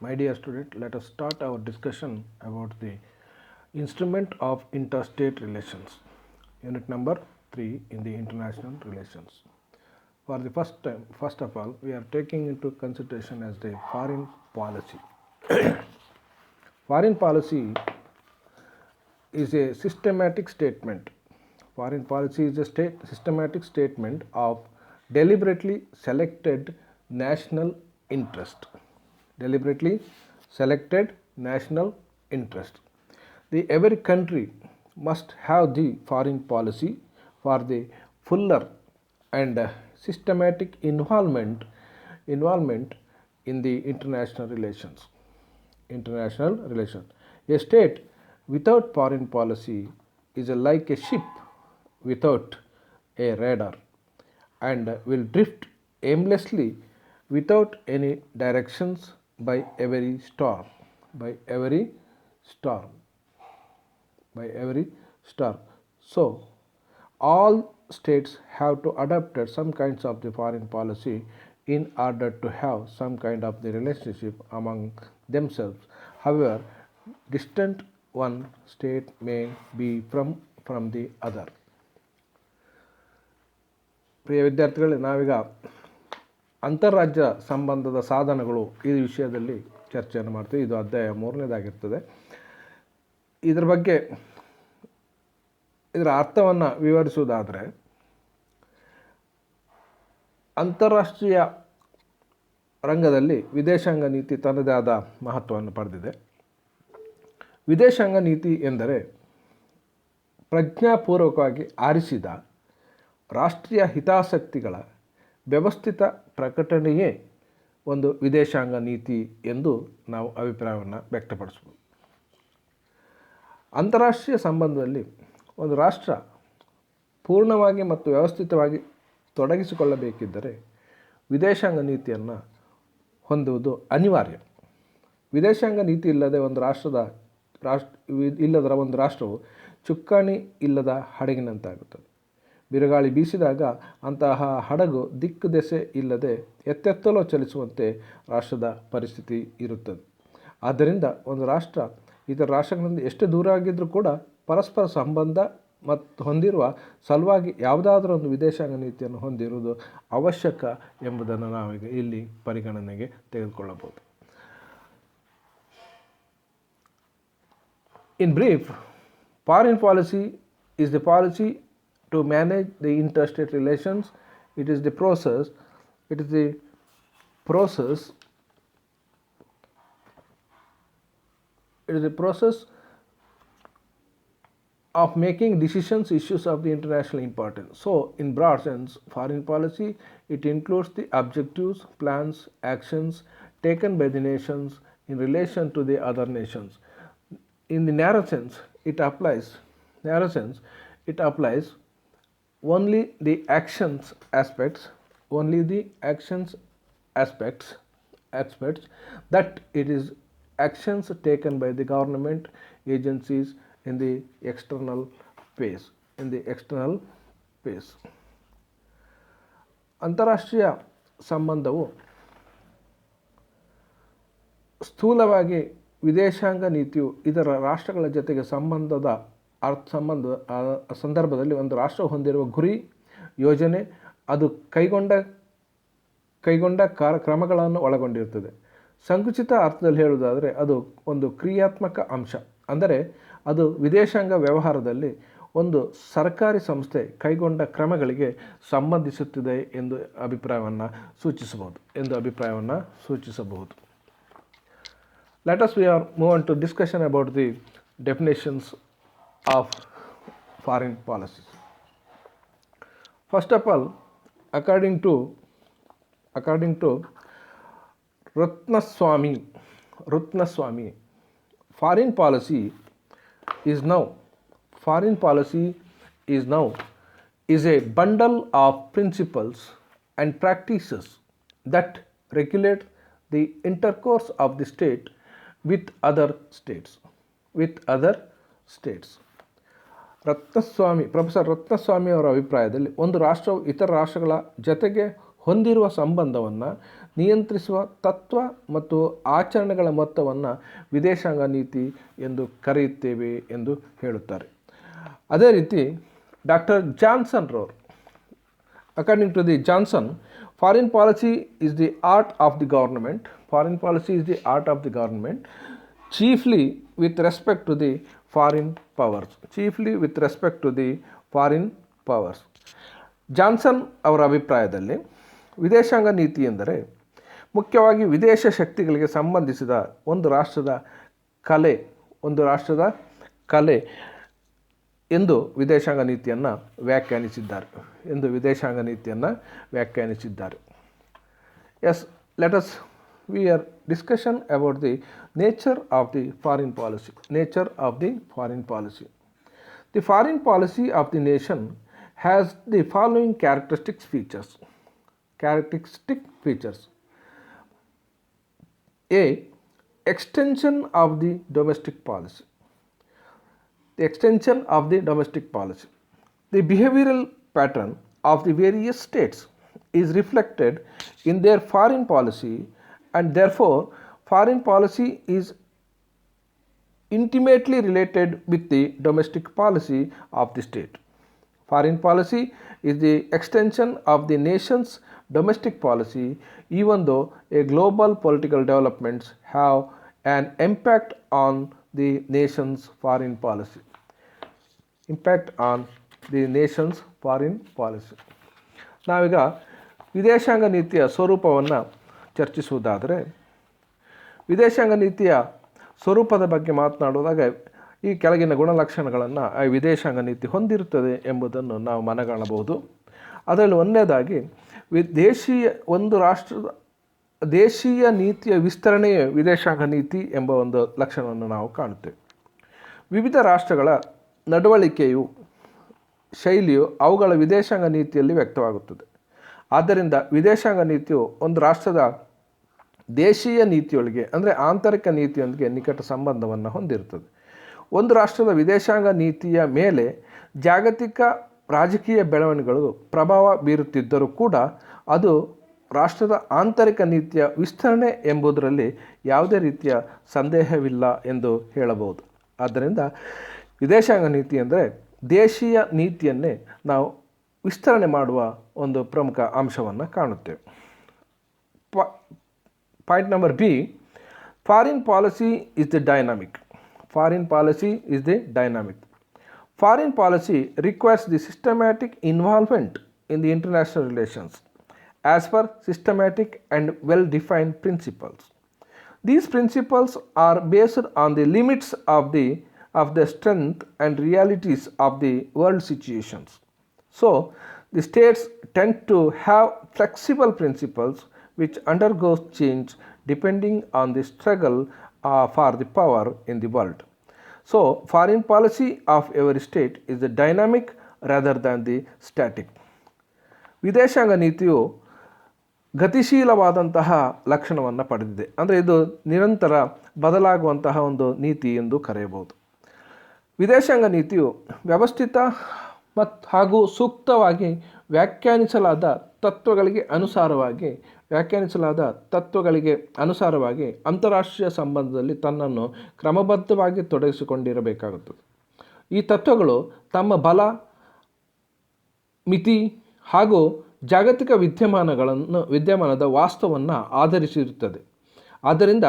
My dear student, let us start our discussion about the instrument of interstate relations. Unit number 3 in the international relations. For the first time, first of all, we are taking into consideration as the foreign policy. Foreign policy is a systematic statement. Foreign policy is a systematic statement of deliberately selected national interest. Deliberately selected national interest. Every country must have the foreign policy for the fuller and systematic involvement in the international relations. International relations. A state without foreign policy is like a ship without a radar and will drift aimlessly without any directions by every storm. By every storm. By every storm. So, all states have to adopt some kinds of the foreign policy in order to have some kind of the relationship among themselves. However, distant one state may be from the other. ಪ್ರಿಯ ವಿದ್ಯಾರ್ಥಿಗಳೇ, ನಾವೀಗ ಅಂತಾರಾಜ್ಯ ಸಂಬಂಧದ ಸಾಧನಗಳು ಈ ವಿಷಯದಲ್ಲಿ ಚರ್ಚೆಯನ್ನು ಮಾಡ್ತೀವಿ. ಇದು ಅಧ್ಯಾಯ 3ನೇದಾಗಿರ್ತದೆ. ಇದರ ಬಗ್ಗೆ ಇದರ ಅರ್ಥವನ್ನು ವಿವರಿಸುವುದಾದರೆ, ಅಂತಾರಾಷ್ಟ್ರೀಯ ರಂಗದಲ್ಲಿ ವಿದೇಶಾಂಗ ನೀತಿ ತನ್ನದೇ ಆದ ಮಹತ್ವವನ್ನು ಪಡೆದಿದೆ. ವಿದೇಶಾಂಗ ನೀತಿ ಎಂದರೆ ಪ್ರಜ್ಞಾಪೂರ್ವಕವಾಗಿ ಆರಿಸಿದ ರಾಷ್ಟ್ರೀಯ ಹಿತಾಸಕ್ತಿಗಳ ವ್ಯವಸ್ಥಿತ ಪ್ರಕಟಣೆಯೇ ಒಂದು ವಿದೇಶಾಂಗ ನೀತಿ ಎಂದು ನಾವು ಅಭಿಪ್ರಾಯವನ್ನು ವ್ಯಕ್ತಪಡಿಸ್ಬೋದು. ಅಂತಾರಾಷ್ಟ್ರೀಯ ಸಂಬಂಧದಲ್ಲಿ ಒಂದು ರಾಷ್ಟ್ರ ಪೂರ್ಣವಾಗಿ ಮತ್ತು ವ್ಯವಸ್ಥಿತವಾಗಿ ತೊಡಗಿಸಿಕೊಳ್ಳಬೇಕಿದ್ದರೆ ವಿದೇಶಾಂಗ ನೀತಿಯನ್ನು ಹೊಂದುವುದು ಅನಿವಾರ್ಯ. ವಿದೇಶಾಂಗ ನೀತಿ ಇಲ್ಲದೆ ಒಂದು ಇಲ್ಲದರ ಒಂದು ರಾಷ್ಟ್ರವು ಚುಕ್ಕಾಣಿ ಇಲ್ಲದ ಹಡಗಿನಂತಾಗುತ್ತದೆ. ಬಿರುಗಾಳಿ ಬೀಸಿದಾಗ ಅಂತಹ ಹಡಗು ದಿಕ್ಕು ದೆಸೆ ಇಲ್ಲದೆ ಎತ್ತೆತ್ತಲೋ ಚಲಿಸುವಂತೆ ರಾಷ್ಟ್ರದ ಪರಿಸ್ಥಿತಿ ಇರುತ್ತದೆ. ಆದ್ದರಿಂದ ಒಂದು ರಾಷ್ಟ್ರ ಇತರ ರಾಷ್ಟ್ರಗಳಿಂದ ಎಷ್ಟು ದೂರ ಆಗಿದ್ದರೂ ಕೂಡ ಪರಸ್ಪರ ಸಂಬಂಧ ಮತ್ತು ಹೊಂದಿರುವ ಸಲುವಾಗಿ ಯಾವುದಾದ್ರೂ ಒಂದು ವಿದೇಶಾಂಗ ನೀತಿಯನ್ನು ಹೊಂದಿರುವುದು ಅವಶ್ಯಕ ಎಂಬುದನ್ನು ನಾವೀಗ ಇಲ್ಲಿ ಪರಿಗಣನೆಗೆ ತೆಗೆದುಕೊಳ್ಳಬಹುದು. In brief, foreign policy is the policy to manage the interstate relations. It is the process of making decisions issues of the international importance. So, in broad sense, foreign policy, it includes the objectives, plans, actions taken by the nations in relation to the other nations. In the narrow sense, it applies only the actions aspects that it is actions taken by the government agencies in the external phase. ಅಂತಾರಾಷ್ಟ್ರೀಯ ಸಂಬಂಧವು ಸ್ಥೂಲವಾಗಿ ವಿದೇಶಾಂಗ ನೀತಿಯು ಇದರ ರಾಷ್ಟ್ರಗಳ ಜೊತೆಗೆ ಸಂದರ್ಭದಲ್ಲಿ ಒಂದು ರಾಷ್ಟ್ರ ಹೊಂದಿರುವ ಗುರಿ, ಯೋಜನೆ, ಅದು ಕೈಗೊಂಡ ಕ್ರಮಗಳನ್ನು ಒಳಗೊಂಡಿರುತ್ತದೆ. ಸಂಕುಚಿತ ಅರ್ಥದಲ್ಲಿ ಹೇಳುವುದಾದರೆ ಅದು ಒಂದು ಕ್ರಿಯಾತ್ಮಕ ಅಂಶ. ಅಂದರೆ ಅದು ವಿದೇಶಾಂಗ ವ್ಯವಹಾರದಲ್ಲಿ ಒಂದು ಸರ್ಕಾರಿ ಸಂಸ್ಥೆ ಕೈಗೊಂಡ ಕ್ರಮಗಳಿಗೆ ಸಂಬಂಧಿಸುತ್ತದೆ ಎಂದು ಅಭಿಪ್ರಾಯವನ್ನು ಸೂಚಿಸಬಹುದು. Let us move on to discussion about the definitions of foreign policies. First of all, according to Ratnaswamy, foreign policy is a bundle of principles and practices that regulate the intercourse of the state with other states. Professor Ratnaswamy ಅವರ ಅಭಿಪ್ರಾಯದಲ್ಲಿ ಒಂದು ರಾಷ್ಟ್ರವು ಇತರ ರಾಷ್ಟ್ರಗಳ ಜೊತೆಗೆ ಹೊಂದಿರುವ ಸಂಬಂಧವನ್ನು ನಿಯಂತ್ರಿಸುವ ತತ್ವ ಮತ್ತು ಆಚರಣೆಗಳ ಮೊತ್ತವನ್ನು ವಿದೇಶಾಂಗ ನೀತಿ ಎಂದು ಕರೆಯುತ್ತೇವೆ ಎಂದು ಹೇಳುತ್ತಾರೆ. ಅದೇ ರೀತಿ ಡಾಕ್ಟರ್ ಜಾನ್ಸನ್ ರವರು, according to the Johnson, foreign policy is the art of the government. Foreign policy is the art of the government, chiefly with respect to the foreign powers. Chiefly with respect to the foreign powers. Johnson ಅವರ ಅಭಿಪ್ರಾಯದಲ್ಲಿ ವಿದೇಶಾಂಗ ನೀತಿ ಎಂದರೆ ಮುಖ್ಯವಾಗಿ ವಿದೇಶ ಶಕ್ತಿಗಳಿಗೆ ಸಂಬಂಧಿಸಿದ ಒಂದು ರಾಷ್ಟ್ರದ ಕಲೆ ಎಂದು ವಿದೇಶಾಂಗ ನೀತಿಯನ್ನು ವ್ಯಾಖ್ಯಾನಿಸಿದ್ದಾರೆ. Yes, let us we are discussion about the nature of the foreign policy. The foreign policy of the nation has the following characteristic features. A. Extension of the domestic policy. The behavioral pattern of the various states is reflected in their foreign policy, and therefore foreign policy is intimately related with the domestic policy of the state. Foreign policy is the extension of the nation's domestic policy, even though a global political developments have an impact on the nation's foreign policy. ನಾವೀಗ ವಿದೇಶಾಂಗ ನೀತಿಯ ಸ್ವರೂಪವನ್ನು ಚರ್ಚಿಸುವುದಾದರೆ, ವಿದೇಶಾಂಗ ನೀತಿಯ ಸ್ವರೂಪದ ಬಗ್ಗೆ ಮಾತನಾಡುವಾಗ ಈ ಕೆಳಗಿನ ಗುಣಲಕ್ಷಣಗಳನ್ನು ಆ ವಿದೇಶಾಂಗ ನೀತಿ ಹೊಂದಿರುತ್ತದೆ ಎಂಬುದನ್ನು ನಾವು ಮನಗಾಣಬಹುದು. ಅದರಲ್ಲಿ ಒಂದನೇದಾಗಿ ದೇಶೀಯ ನೀತಿಯ ವಿಸ್ತರಣೆಯೇ ವಿದೇಶಾಂಗ ನೀತಿ ಎಂಬ ಒಂದು ಲಕ್ಷಣವನ್ನು ನಾವು ಕಾಣುತ್ತೇವೆ. ವಿವಿಧ ರಾಷ್ಟ್ರಗಳ ನಡವಳಿಕೆಯು ಶೈಲಿಯು ಅವುಗಳ ವಿದೇಶಾಂಗ ನೀತಿಯಲ್ಲಿ ವ್ಯಕ್ತವಾಗುತ್ತದೆ. ಆದ್ದರಿಂದ ವಿದೇಶಾಂಗ ನೀತಿಯು ಒಂದು ರಾಷ್ಟ್ರದ ದೇಶೀಯ ನೀತಿಯೊಳಗೆ ಅಂದರೆ ಆಂತರಿಕ ನೀತಿಯೊಂದಿಗೆ ನಿಕಟ ಸಂಬಂಧವನ್ನು ಹೊಂದಿರುತ್ತದೆ. ಒಂದು ರಾಷ್ಟ್ರದ ವಿದೇಶಾಂಗ ನೀತಿಯ ಮೇಲೆ ಜಾಗತಿಕ ರಾಜಕೀಯ ಬೆಳವಣಿಗೆಗಳು ಪ್ರಭಾವ ಬೀರುತ್ತಿದ್ದರೂ ಕೂಡ ಅದು ರಾಷ್ಟ್ರದ ಆಂತರಿಕ ನೀತಿಯ ವಿಸ್ತರಣೆ ಎಂಬುದರಲ್ಲಿ ಯಾವುದೇ ರೀತಿಯ ಸಂದೇಹವಿಲ್ಲ ಎಂದು ಹೇಳಬಹುದು. ಆದ್ದರಿಂದ ವಿದೇಶಾಂಗ ನೀತಿ ಅಂದರೆ ದೇಶೀಯ ನೀತಿಯನ್ನೇ ನಾವು ವಿಸ್ತರಣೆ ಮಾಡುವ ಒಂದು ಪ್ರಮುಖ ಅಂಶವನ್ನು ಕಾಣುತ್ತೇವೆ. Point number B, foreign policy is the dynamic. Foreign policy requires the systematic involvement in the international relations as per systematic and well-defined principles. These principles are based on the limits of the strength and realities of the world situations. So, the states tend to have flexible principles which undergoes change depending on the struggle for the power in the world. So, foreign policy of every state is the dynamic rather than the static. ವಿದೇಶಾಂಗ ನೀತಿಯು ಗತಿಶೀಲವಾದಂತಹ ಲಕ್ಷಣವನ್ನು ಪಡೆದಿದೆ. ಅಂದರೆ ಇದು ನಿರಂತರ ಬದಲಾಗುವಂತಹ ಒಂದು ನೀತಿ ಎಂದು ಕರೆಯಬಹುದು. ವಿದೇಶಾಂಗ ನೀತಿಯು ವ್ಯವಸ್ಥಿತ ಹಾಗೂ ಸೂಕ್ತವಾಗಿ ವ್ಯಾಖ್ಯಾನಿಸಲಾದ ತತ್ವಗಳಿಗೆ ಅನುಸಾರವಾಗಿ ಅಂತಾರಾಷ್ಟ್ರೀಯ ಸಂಬಂಧದಲ್ಲಿ ತನ್ನನ್ನು ಕ್ರಮಬದ್ಧವಾಗಿ ತೊಡಗಿಸಿಕೊಂಡಿರಬೇಕಾಗುತ್ತದೆ. ಈ ತತ್ವಗಳು ತಮ್ಮ ಬಲ, ಮಿತಿ ಹಾಗೂ ಜಾಗತಿಕ ವಿದ್ಯಮಾನದ ವಾಸ್ತವವನ್ನು ಆಧರಿಸಿರುತ್ತದೆ. ಆದ್ದರಿಂದ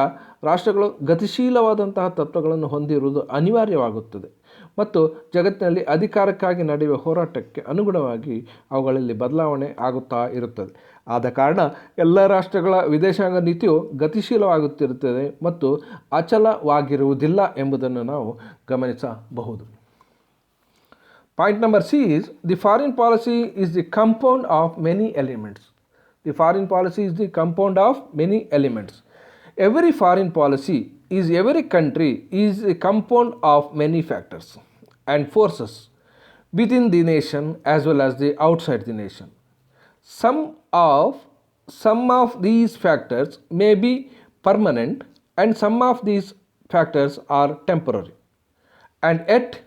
ರಾಷ್ಟ್ರಗಳು ಗತಿಶೀಲವಾದಂತಹ ತತ್ವಗಳನ್ನು ಹೊಂದಿರುವುದು ಅನಿವಾರ್ಯವಾಗುತ್ತದೆ ಮತ್ತು ಜಗತ್ತಿನಲ್ಲಿ ಅಧಿಕಾರಕ್ಕಾಗಿ ನಡೆಯುವ ಹೋರಾಟಕ್ಕೆ ಅನುಗುಣವಾಗಿ ಅವುಗಳಲ್ಲಿ ಬದಲಾವಣೆ ಆಗುತ್ತಾ ಇರುತ್ತದೆ. ಆದ ಕಾರಣ ಎಲ್ಲ ರಾಷ್ಟ್ರಗಳ ವಿದೇಶಾಂಗ ನೀತಿಯು ಗತಿಶೀಲವಾಗುತ್ತಿರುತ್ತದೆ ಮತ್ತು ಅಚಲವಾಗಿರುವುದಿಲ್ಲ ಎಂಬುದನ್ನು ನಾವು ಗಮನಿಸಬಹುದು. Point number C is the foreign policy is the compound of many elements. The foreign policy is the compound of many elements. Every foreign policy every country is a compound of many factors and forces within the nation as well as the outside the nation. Some of these factors may be permanent and some of these factors are temporary, and yet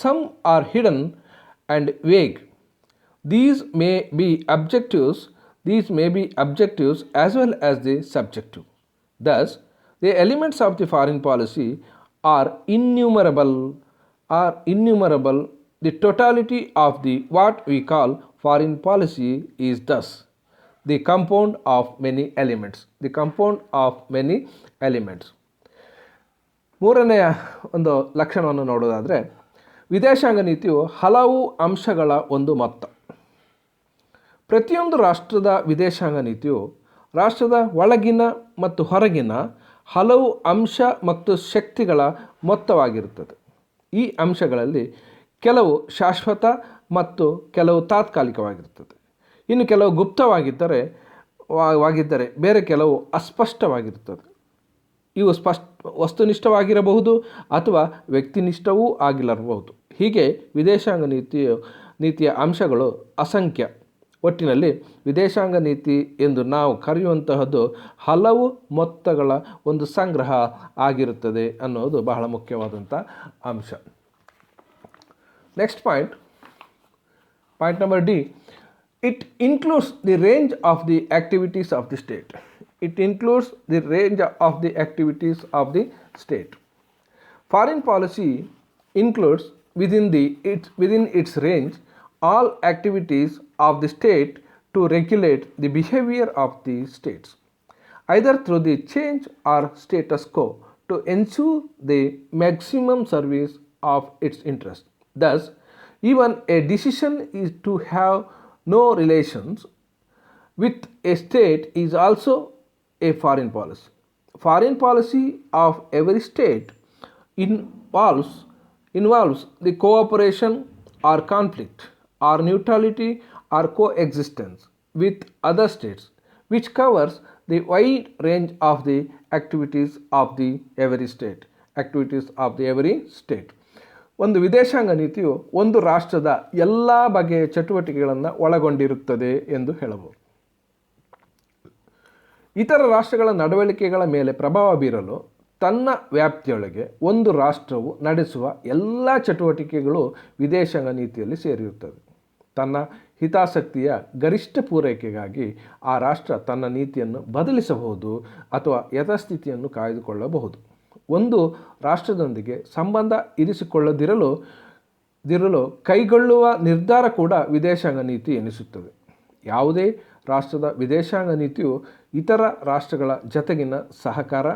some are hidden and vague. These may be objectives These may be objectives as well as the subjective. Thus, the elements of the foreign policy are innumerable. The totality of the what we call foreign policy is thus the compound of many elements. The compound of many elements. ಮೂರನೆಯ ಒಂದು ಲಕ್ಷಣವನ್ನು ನೋಡೋದಾದರೆ, ವಿದೇಶಾಂಗ ನೀತಿಯು ಹಲವು ಅಂಶಗಳ ಒಂದು ಮೊತ್ತ. ಪ್ರತಿಯೊಂದು ರಾಷ್ಟ್ರದ ವಿದೇಶಾಂಗ ನೀತಿಯು ರಾಷ್ಟ್ರದ ಒಳಗಿನ ಮತ್ತು ಹೊರಗಿನ ಹಲವು ಅಂಶ ಮತ್ತು ಶಕ್ತಿಗಳ ಮೊತ್ತವಾಗಿರುತ್ತದೆ. ಈ ಅಂಶಗಳಲ್ಲಿ ಕೆಲವು ಶಾಶ್ವತ ಮತ್ತು ಕೆಲವು ತಾತ್ಕಾಲಿಕವಾಗಿರುತ್ತದೆ. ಇನ್ನು ಕೆಲವು ಗುಪ್ತವಾಗಿದ್ದರೆ ಬೇರೆ ಕೆಲವು ಅಸ್ಪಷ್ಟವಾಗಿರುತ್ತದೆ. ಇವು ವಸ್ತುನಿಷ್ಠವಾಗಿರಬಹುದು ಅಥವಾ ವ್ಯಕ್ತಿನಿಷ್ಠವೂ ಆಗಿರಬಹುದು. ಹೀಗೆ ವಿದೇಶಾಂಗ ನೀತಿಯ ಅಂಶಗಳು ಅಸಂಖ್ಯ. ಒಟ್ಟಿನಲ್ಲಿ ವಿದೇಶಾಂಗ ನೀತಿ ಎಂದು ನಾವು ಕರೆಯುವಂತಹದ್ದು ಹಲವು ಮೊತ್ತಗಳ ಒಂದು ಸಂಗ್ರಹ ಆಗಿರುತ್ತದೆ ಅನ್ನೋದು ಬಹಳ ಮುಖ್ಯವಾದಂಥ ಅಂಶ. Next point number D. It includes the range of the activities of the state. It includes the range of the activities of the state. Foreign policy includes within its range all activities of the state to regulate the behavior of the states, either through the change or status quo, to ensure the maximum service of its interest. Thus, even a decision is to have no relations with a state is also a foreign policy. Foreign policy of every state involves the cooperation or conflict or neutrality or coexistence with other states, which covers the wide range of the activities of the every state. ಒಂದು ವಿದೇಶಾಂಗ ನೀತಿಯು ಒಂದು ರಾಷ್ಟ್ರದ ಎಲ್ಲ ಬಗೆಯ ಚಟುವಟಿಕೆಗಳನ್ನು ಒಳಗೊಂಡಿರುತ್ತದೆ ಎಂದು ಹೇಳಬಹುದು. ಇತರ ರಾಷ್ಟ್ರಗಳ ನಡವಳಿಕೆಗಳ ಮೇಲೆ ಪ್ರಭಾವ ಬೀರಲು ತನ್ನ ವ್ಯಾಪ್ತಿಯೊಳಗೆ ಒಂದು ರಾಷ್ಟ್ರವು ನಡೆಸುವ ಎಲ್ಲ ಚಟುವಟಿಕೆಗಳು ವಿದೇಶಾಂಗ ನೀತಿಯಲ್ಲಿ ಸೇರಿರುತ್ತವೆ. ತನ್ನ ಹಿತಾಸಕ್ತಿಯ ಗರಿಷ್ಠ ಪೂರೈಕೆಗಾಗಿ ಆ ರಾಷ್ಟ್ರ ತನ್ನ ನೀತಿಯನ್ನು ಬದಲಿಸಬಹುದು ಅಥವಾ ಯಥಾಸ್ಥಿತಿಯನ್ನು ಕಾಯ್ದುಕೊಳ್ಳಬಹುದು. ಒಂದು ರಾಷ್ಟ್ರದೊಂದಿಗೆ ಸಂಬಂಧ ಇರಿಸಿಕೊಳ್ಳದಿರಲು ಕೈಗೊಳ್ಳುವ ನಿರ್ಧಾರ ಕೂಡ ವಿದೇಶಾಂಗ ನೀತಿ ಎನಿಸುತ್ತದೆ. ಯಾವುದೇ ರಾಷ್ಟ್ರದ ವಿದೇಶಾಂಗ ನೀತಿಯು ಇತರ ರಾಷ್ಟ್ರಗಳ ಜತೆಗಿನ ಸಹಕಾರ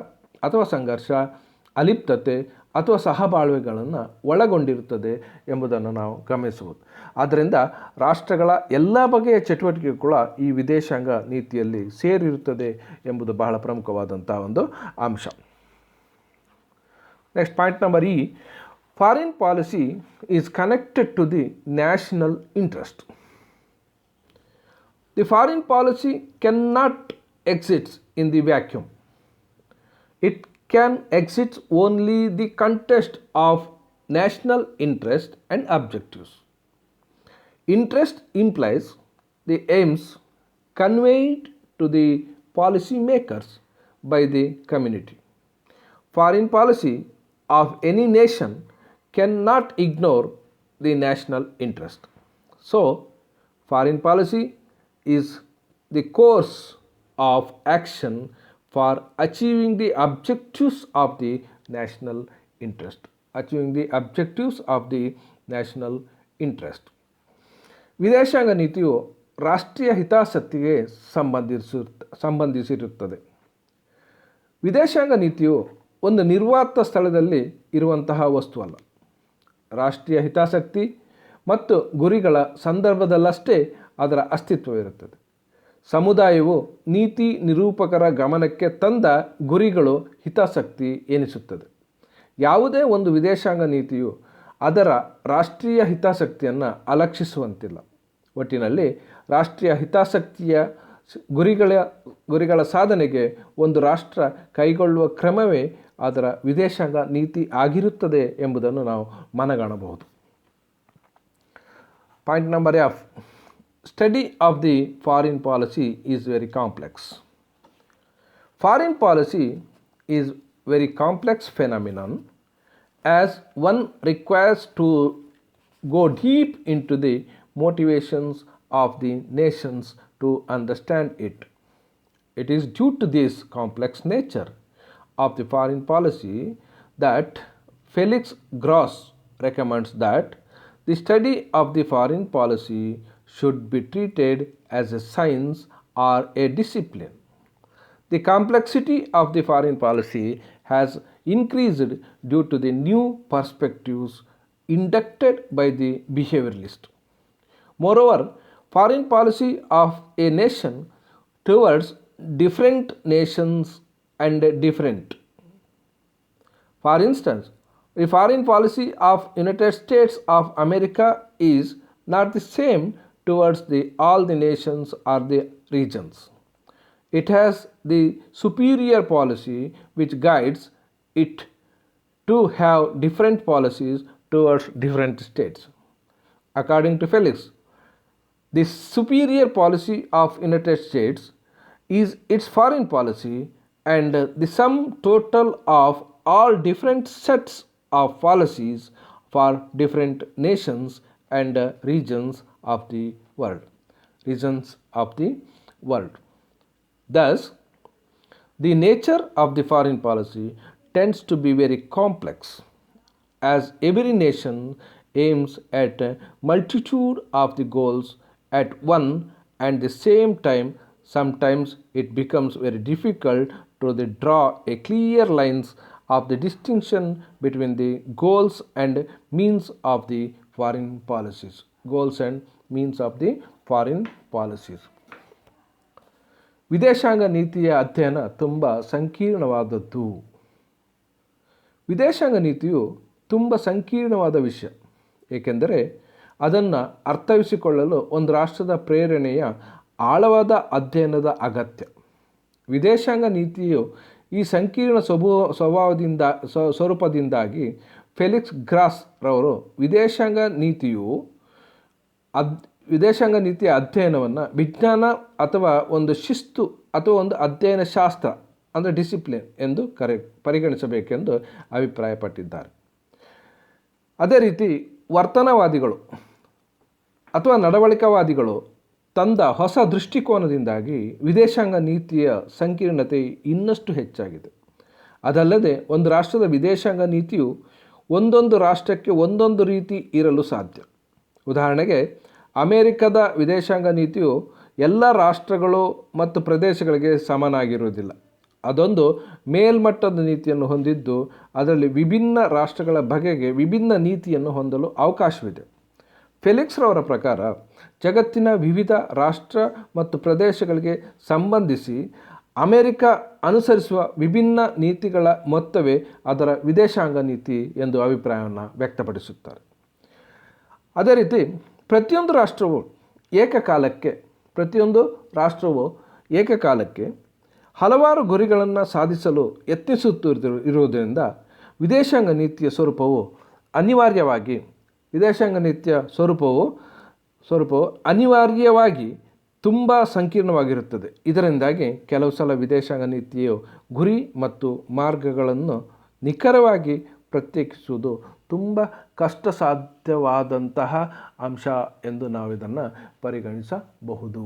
ಅಥವಾ ಸಂಘರ್ಷ, ಅಲಿಪ್ತತೆ ಅಥವಾ ಸಹಬಾಳ್ವೆಗಳನ್ನು ಒಳಗೊಂಡಿರುತ್ತದೆ ಎಂಬುದನ್ನು ನಾವು ಗಮನಿಸಬಹುದು. ಆದ್ದರಿಂದ ರಾಷ್ಟ್ರಗಳ ಎಲ್ಲ ಬಗೆಯ ಚಟುವಟಿಕೆಗಳು ಕೂಡ ಈ ವಿದೇಶಾಂಗ ನೀತಿಯಲ್ಲಿ ಸೇರಿರುತ್ತದೆ ಎಂಬುದು ಬಹಳ ಪ್ರಮುಖವಾದಂಥ ಒಂದು ಅಂಶ. Next point number E. Foreign policy is connected to the national interest. The foreign policy cannot exist in the vacuum. It can exist only the context of national interest and objectives. Interest implies the aims conveyed to the policy makers by the community. Foreign policy of any nation cannot ignore the national interest. So, foreign policy is the course of action for achieving the objectives of the national interest. ವಿದೇಶಾಂಗ ನೀತಿಯು ರಾಷ್ಟ್ರೀಯ ಹಿತಾಸಕ್ತಿಗೆ ಸಂಬಂಧಿಸಿರುತ್ತದೆ. ವಿದೇಶಾಂಗ ನೀತಿಯು ಒಂದು ನಿರ್ವಾತ ಸ್ಥಳದಲ್ಲಿ ಇರುವಂತಹ ವಸ್ತುವಲ್ಲ. ರಾಷ್ಟ್ರೀಯ ಹಿತಾಸಕ್ತಿ ಮತ್ತು ಗುರಿಗಳ ಸಂದರ್ಭದಲ್ಲಷ್ಟೇ ಅದರ ಅಸ್ತಿತ್ವವಿರುತ್ತದೆ. ಸಮುದಾಯವು ನೀತಿ ನಿರೂಪಕರ ಗಮನಕ್ಕೆ ತಂದ ಗುರಿಗಳು ಹಿತಾಸಕ್ತಿ ಎನಿಸುತ್ತದೆ. ಯಾವುದೇ ಒಂದು ವಿದೇಶಾಂಗ ನೀತಿಯು ಅದರ ರಾಷ್ಟ್ರೀಯ ಹಿತಾಸಕ್ತಿಯನ್ನು ಅಲಕ್ಷಿಸುವಂತಿಲ್ಲ. ಒಟ್ಟಿನಲ್ಲಿ ರಾಷ್ಟ್ರೀಯ ಹಿತಾಸಕ್ತಿಯ ಗುರಿಗಳ ಸಾಧನೆಗೆ ಒಂದು ರಾಷ್ಟ್ರ ಕೈಗೊಳ್ಳುವ ಕ್ರಮವೇ ಅದರ ವಿದೇಶಾಂಗ ನೀತಿ ಆಗಿರುತ್ತದೆ ಎಂಬುದನ್ನು ನಾವು ಮನಗಾಣಬಹುದು. Point number F. Study of the foreign policy is very complex. Foreign policy is very complex phenomenon as one requires to go deep into the motivations of the nations to to understand it. It is due to this complex nature of the foreign policy that Felix Gross recommends that the study of the foreign policy should be treated as a science or a discipline. The complexity of the foreign policy has increased due to the new perspectives inducted by the behavioralist. Moreover, foreign policy of a nation towards different nations and different. For instance, the foreign policy of United States of America is not the same towards all the nations or the regions. It has the superior policy which guides it to have different policies towards different states. According to Felix, the superior policy of United States is its foreign policy, and the sum total of all different sets of policies for different nations and regions of the world. Thus, the nature of the foreign policy tends to be very complex, as every nation aims at a multitude of the goals at one and the same time. Sometimes it becomes very difficult to draw a clear lines of the distinction between the goals and means of the foreign policies. ವಿದೇಶಾಂಗ ನೀತಿಯ ಅಧ್ಯಯನ ತುಂಬ ಸಂಕೀರ್ಣವಾದದ್ದು. ವಿದೇಶಾಂಗ ನೀತಿಯು ತುಂಬ ಸಂಕೀರ್ಣವಾದ ವಿಷಯ, ಏಕೆಂದರೆ ಅದನ್ನು ಅರ್ಥೈಸಿಕೊಳ್ಳಲು ಒಂದು ರಾಷ್ಟ್ರದ ಪ್ರೇರಣೆಯ ಆಳವಾದ ಅಧ್ಯಯನದ ಅಗತ್ಯ. ವಿದೇಶಾಂಗ ನೀತಿಯು ಈ ಸಂಕೀರ್ಣ ಸ್ವರೂಪದಿಂದಾಗಿ ಫೆಲಿಕ್ಸ್ ಗ್ರಾಸ್ ರವರು ವಿದೇಶಾಂಗ ನೀತಿಯ ಅಧ್ಯಯನವನ್ನು ವಿಜ್ಞಾನ ಅಥವಾ ಒಂದು ಶಿಸ್ತು ಅಥವಾ ಒಂದು ಅಧ್ಯಯನ ಶಾಸ್ತ್ರ ಅಂದರೆ ಡಿಸಿಪ್ಲಿನ್ ಎಂದು ಪರಿಗಣಿಸಬೇಕೆಂದು ಅಭಿಪ್ರಾಯಪಟ್ಟಿದ್ದಾರೆ. ಅದೇ ರೀತಿ ವರ್ತನವಾದಿಗಳು ಅಥವಾ ನಡವಳಿಕವಾದಿಗಳು ತಂದ ಹೊಸ ದೃಷ್ಟಿಕೋನದಿಂದಾಗಿ ವಿದೇಶಾಂಗ ನೀತಿಯ ಸಂಕೀರ್ಣತೆ ಇನ್ನಷ್ಟು ಹೆಚ್ಚಾಗಿದೆ. ಅದಲ್ಲದೆ ಒಂದು ರಾಷ್ಟ್ರದ ವಿದೇಶಾಂಗ ನೀತಿಯು ಒಂದೊಂದು ರಾಷ್ಟ್ರಕ್ಕೆ ಒಂದೊಂದು ರೀತಿ ಇರಲು ಸಾಧ್ಯ. ಉದಾಹರಣೆಗೆ, ಅಮೆರಿಕದ ವಿದೇಶಾಂಗ ನೀತಿಯು ಎಲ್ಲ ರಾಷ್ಟ್ರಗಳು ಮತ್ತು ಪ್ರದೇಶಗಳಿಗೆ ಸಮನಾಗಿರುವುದಿಲ್ಲ. ಅದೊಂದು ಮೇಲ್ಮಟ್ಟದ ನೀತಿಯನ್ನು ಹೊಂದಿದ್ದು ಅದರಲ್ಲಿ ವಿಭಿನ್ನ ರಾಷ್ಟ್ರಗಳ ಬಗೆಗೆ ವಿಭಿನ್ನ ನೀತಿಯನ್ನು ಹೊಂದಲು ಅವಕಾಶವಿದೆ. ಫೆಲಿಕ್ಸ್ ರವರ ಪ್ರಕಾರ ಜಗತ್ತಿನ ವಿವಿಧ ರಾಷ್ಟ್ರ ಮತ್ತು ಪ್ರದೇಶಗಳಿಗೆ ಸಂಬಂಧಿಸಿ ಅಮೆರಿಕ ಅನುಸರಿಸುವ ವಿಭಿನ್ನ ನೀತಿಗಳ ಮೊತ್ತವೇ ಅದರ ವಿದೇಶಾಂಗ ನೀತಿ ಎಂದು ಅಭಿಪ್ರಾಯವನ್ನು ವ್ಯಕ್ತಪಡಿಸುತ್ತಾರೆ. ಅದೇ ರೀತಿ ಪ್ರತಿಯೊಂದು ರಾಷ್ಟ್ರವು ಏಕಕಾಲಕ್ಕೆ ಹಲವಾರು ಗುರಿಗಳನ್ನು ಸಾಧಿಸಲು ಯತ್ನಿಸುತ್ತಿರುವುದರಿಂದ ವಿದೇಶಾಂಗ ನೀತಿಯ ಸ್ವರೂಪವು ಅನಿವಾರ್ಯವಾಗಿ ತುಂಬ ಸಂಕೀರ್ಣವಾಗಿರುತ್ತದೆ. ಇದರಿಂದಾಗಿ ಕೆಲವು ಸಲ ವಿದೇಶಾಂಗ ನೀತಿಯು ಗುರಿ ಮತ್ತು ಮಾರ್ಗಗಳನ್ನು ನಿಖರವಾಗಿ ಪ್ರತ್ಯೇಕಿಸುವುದು ತುಂಬ ಕಷ್ಟಸಾಧ್ಯವಾದಂತಹ ಅಂಶ ಎಂದು ನಾವಿದನ್ನು ಪರಿಗಣಿಸಬಹುದು.